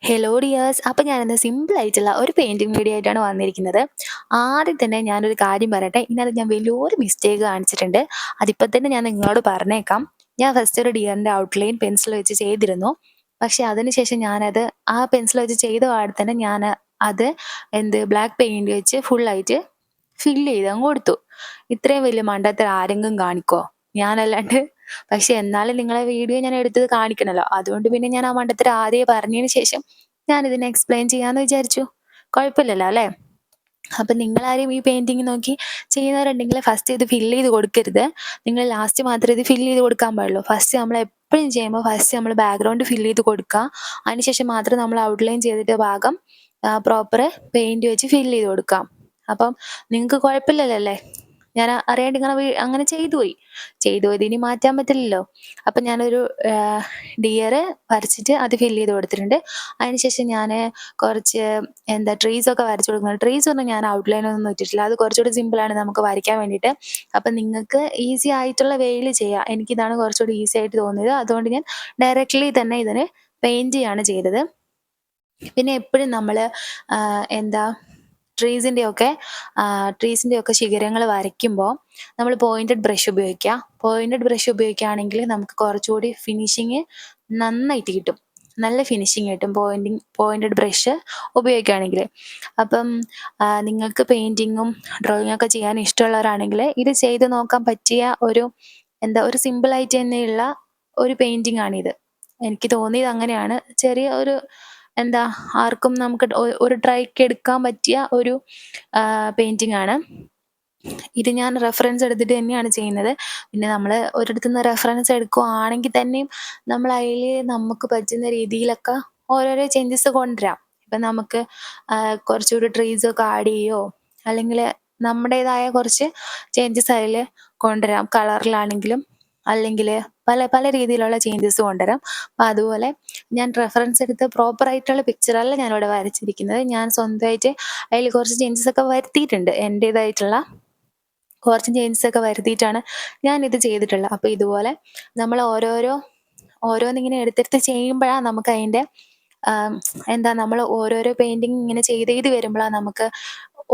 Hello dears. അപ്പം ഞാനിന്ന് സിമ്പിളായിട്ടുള്ള ഒരു പെയിൻറ്റിംഗ് വീഡിയോ ആയിട്ടാണ് വന്നിരിക്കുന്നത്. ആദ്യം തന്നെ ഞാനൊരു കാര്യം പറയട്ടെ. ഇതിനകത്ത് ഞാൻ വലിയൊരു മിസ്റ്റേക്ക് കാണിച്ചിട്ടുണ്ട്. അതിപ്പം തന്നെ ഞാൻ നിങ്ങളോട് പറഞ്ഞേക്കാം. ഞാൻ ഫസ്റ്റ് ഒരു ഡിയറിൻ്റെ ഔട്ട്ലൈൻ പെൻസിൽ വെച്ച് ചെയ്തിരുന്നു. പക്ഷേ അതിനുശേഷം ഞാനത് ആ പെൻസിൽ വെച്ച് ചെയ്ത പാടെ തന്നെ ഞാൻ അത് ബ്ലാക്ക് പെയിൻറ്റ് വെച്ച് ഫുള്ളായിട്ട് ഫില്ല് ചെയ്തങ്ങ് കൊടുത്തു. ഇത്രയും വലിയ മണ്ടത്തരം ആരെങ്കിലും കാണിക്കുമോ? ഞാനല്ലാണ്ട്. പക്ഷെ എന്നാലും നിങ്ങളെ വീഡിയോ ഞാൻ എടുത്തത് കാണിക്കണല്ലോ. അതുകൊണ്ട് പിന്നെ ഞാൻ ആ മണ്ടത്തരം ആദ്യമേ പറഞ്ഞതിന് ശേഷം ഞാനിതിനെ എക്സ്പ്ലെയിൻ ചെയ്യാമെന്ന് വിചാരിച്ചു. കുഴപ്പമില്ലല്ലോ അല്ലേ? അപ്പം നിങ്ങളാരും ഈ പെയിൻറ്റിങ് നോക്കി ചെയ്യുന്നവരുണ്ടെങ്കിൽ ഫസ്റ്റ് ഇത് ഫില്ല് ചെയ്ത് കൊടുക്കരുത്. നിങ്ങൾ ലാസ്റ്റ് മാത്രമേ ഇത് ഫില്ല് ചെയ്ത് കൊടുക്കാൻ പാടുള്ളൂ. ഫസ്റ്റ് നമ്മൾ എപ്പോഴും ചെയ്യുമ്പോൾ ഫസ്റ്റ് നമ്മൾ ബാക്ക്ഗ്രൗണ്ട് ഫില്ല് ചെയ്ത് കൊടുക്കുക. അതിനുശേഷം മാത്രം നമ്മൾ ഔട്ട്ലൈൻ ചെയ്തിട്ട് ഭാഗം പ്രോപ്പർ പെയിൻറ്റ് വെച്ച് ഫില്ല് ചെയ്ത് കൊടുക്കാം. അപ്പം നിങ്ങൾക്ക് കുഴപ്പമില്ലല്ലോ അല്ലേ? ഞാൻ അറിയാണ്ട് ഇങ്ങനെ അങ്ങനെ ചെയ്തു പോയത് ഇനി മാറ്റാൻ പറ്റില്ലല്ലോ. അപ്പം ഞാനൊരു ഡിയറ് വരച്ചിട്ട് അത് ഫില്ല് ചെയ്ത് കൊടുത്തിട്ടുണ്ട്. അതിനുശേഷം ഞാൻ കുറച്ച് ട്രീസൊക്കെ വരച്ചു കൊടുക്കുന്നുണ്ട്. ട്രീസൊന്നും ഞാൻ ഔട്ട്ലൈനൊന്നും ഇട്ടിട്ടില്ല. അത് കുറച്ചുകൂടി സിമ്പിളാണ് നമുക്ക് വരയ്ക്കാൻ വേണ്ടിയിട്ട്. അപ്പം നിങ്ങൾക്ക് ഈസി ആയിട്ടുള്ള വേയിൽ ചെയ്യാം. എനിക്കിതാണ് കുറച്ചുകൂടി ഈസി ആയിട്ട് തോന്നിയത്. അതുകൊണ്ട് ഞാൻ ഡയറക്റ്റ്ലി തന്നെ ഇതിന് പെയിൻറ്റ് ചെയ്യാണ് ചെയ്തത്. പിന്നെ എപ്പോഴും നമ്മൾ ട്രീസിൻ്റെയൊക്കെ ശിഖരങ്ങൾ വരയ്ക്കുമ്പോൾ നമ്മൾ പോയിൻറ്റഡ് ബ്രഷ് ഉപയോഗിക്കുക. പോയിൻറ്റഡ് ബ്രഷ് ഉപയോഗിക്കുകയാണെങ്കിൽ നമുക്ക് കുറച്ചുകൂടി ഫിനിഷിങ് നന്നായിട്ട് കിട്ടും. നല്ല ഫിനിഷിങ് കിട്ടും പോയിൻറ്റഡ് ബ്രഷ് ഉപയോഗിക്കുകയാണെങ്കിൽ. അപ്പം നിങ്ങൾക്ക് പെയിൻറ്റിങ്ങും ഡ്രോയിങ്ങൊക്കെ ചെയ്യാൻ ഇഷ്ടമുള്ളവരാണെങ്കിൽ ഇത് ചെയ്ത് നോക്കാൻ പറ്റിയ ഒരു സിമ്പിളായിട്ട് തന്നെയുള്ള ഒരു പെയിൻറ്റിംഗ് ആണിത്. എനിക്ക് തോന്നിയത് അങ്ങനെയാണ്. ചെറിയ ഒരു ആർക്കും നമുക്ക് ഒരു ട്രൈക്ക് എടുക്കാൻ പറ്റിയ ഒരു പെയിൻറ്റിംഗ് ആണ്. ഇത് ഞാൻ റെഫറൻസ് എടുത്തിട്ട് തന്നെയാണ് ചെയ്യുന്നത്. പിന്നെ നമ്മൾ ഒരിടത്തുനിന്ന് റെഫറൻസ് എടുക്കുകയാണെങ്കിൽ തന്നെയും നമ്മൾ അതിൽ നമുക്ക് പറ്റുന്ന രീതിയിലൊക്കെ ഓരോരോ ചേഞ്ചസ് കൊണ്ടുവരാം. ഇപ്പം നമുക്ക് കുറച്ചുകൂടി ട്രീസൊക്കെ ആഡ് ചെയ്യുകയോ അല്ലെങ്കിൽ നമ്മുടേതായ കുറച്ച് ചേഞ്ചസ് അതിൽ കൊണ്ടുവരാം. കളറിലാണെങ്കിലും അല്ലെങ്കിൽ പല പല രീതിയിലുള്ള ചേഞ്ചസ് കൊണ്ടുവരാം. അപ്പം അതുപോലെ ഞാൻ റെഫറൻസ് എടുത്ത് പ്രോപ്പറായിട്ടുള്ള പിക്ചറല്ല ഞാനിവിടെ വരച്ചിരിക്കുന്നത്. ഞാൻ സ്വന്തമായിട്ട് അതിൽ കുറച്ച് ചേഞ്ചസൊക്കെ വരുത്തിയിട്ടുണ്ട്. എൻ്റേതായിട്ടുള്ള കുറച്ച് ചേഞ്ചസൊക്കെ വരുത്തിയിട്ടാണ് ഞാനിത് ചെയ്തിട്ടുള്ളത്. അപ്പോൾ ഇതുപോലെ നമ്മൾ ഓരോന്നിങ്ങനെ എടുത്തെടുത്ത് ചെയ്യുമ്പോഴാണ് നമുക്ക് അതിൻ്റെ നമ്മൾ ഓരോരോ പെയിൻറ്റിങ് ഇങ്ങനെ ചെയ്ത് വരുമ്പോഴാണ് നമുക്ക്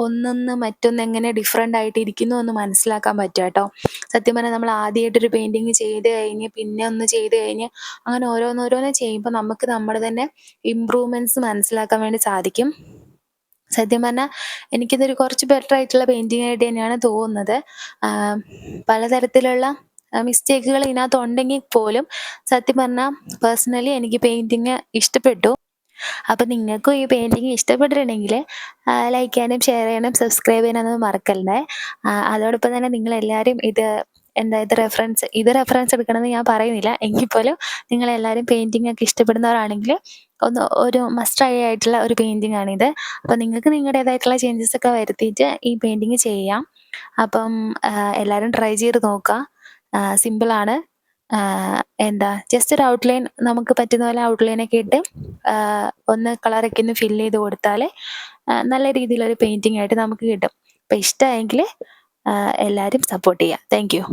ഒന്നൊന്ന് മറ്റൊന്നെങ്ങനെ ഡിഫറെൻ്റ് ആയിട്ട് ഇരിക്കുന്നു എന്ന് മനസ്സിലാക്കാൻ പറ്റുക കേട്ടോ. സത്യം പറഞ്ഞാൽ നമ്മൾ ആദ്യമായിട്ടൊരു പെയിൻറ്റിങ് ചെയ്ത് കഴിഞ്ഞ് പിന്നെ ഒന്ന് ചെയ്ത് കഴിഞ്ഞ് അങ്ങനെ ഓരോന്നോരോന്ന് ചെയ്യുമ്പോൾ നമുക്ക് നമ്മുടെ തന്നെ ഇമ്പ്രൂവ്മെൻറ്റ്സ് മനസ്സിലാക്കാൻ വേണ്ടി സാധിക്കും. സത്യം പറഞ്ഞാൽ എനിക്കിതൊരു കുറച്ച് ബെറ്റർ ആയിട്ടുള്ള പെയിൻറ്റിങ് ആയിട്ട് തന്നെയാണ് തോന്നുന്നത്. പലതരത്തിലുള്ള മിസ്റ്റേക്കുകൾ ഇതിനകത്ത് ഉണ്ടെങ്കിൽ പോലും സത്യം പറഞ്ഞാൽ പേഴ്സണലി എനിക്ക് പെയിൻറ്റിങ് ഇഷ്ടപ്പെട്ടു. അപ്പം നിങ്ങൾക്കും ഈ പെയിൻറ്റിങ് ഇഷ്ടപ്പെട്ടിട്ടുണ്ടെങ്കിൽ ലൈക്ക് ചെയ്യാനും ഷെയർ ചെയ്യാനും സബ്സ്ക്രൈബ് ചെയ്യാനൊന്നും മറക്കല്ലേ. അതോടൊപ്പം തന്നെ നിങ്ങളെല്ലാവരും ഇത് റെഫറൻസ് എടുക്കണമെന്ന് ഞാൻ പറയുന്നില്ല. എങ്കിൽ പോലും നിങ്ങളെല്ലാവരും പെയിൻറ്റിങ് ഒക്കെ ഇഷ്ടപ്പെടുന്നവരാണെങ്കിൽ ഒരു മസ്റ്റ് ട്രൈ ആയിട്ടുള്ള ഒരു പെയിൻറ്റിങ് ആണിത്. അപ്പം നിങ്ങൾക്ക് നിങ്ങളുടേതായിട്ടുള്ള ചേഞ്ചസ് ഒക്കെ വരുത്തിയിട്ട് ഈ പെയിൻറ്റിങ് ചെയ്യാം. അപ്പം എല്ലാവരും ട്രൈ ചെയ്ത് നോക്കുക. സിമ്പിളാണ്. ജസ്റ്റ് ഒരു ഔട്ട്ലൈൻ നമുക്ക് പറ്റുന്ന പോലെ ഔട്ട്ലൈനൊക്കെ ഇട്ട് ഒന്ന് കളറൊക്കെ ഒന്ന് ഫില്ല് ചെയ്ത് കൊടുത്താൽ നല്ല രീതിയിലൊരു പെയിൻറ്റിങ് ആയിട്ട് നമുക്ക് കിട്ടും. അപ്പം ഇഷ്ടമായെങ്കിൽ എല്ലാവരും സപ്പോർട്ട് ചെയ്യുക. Thank you.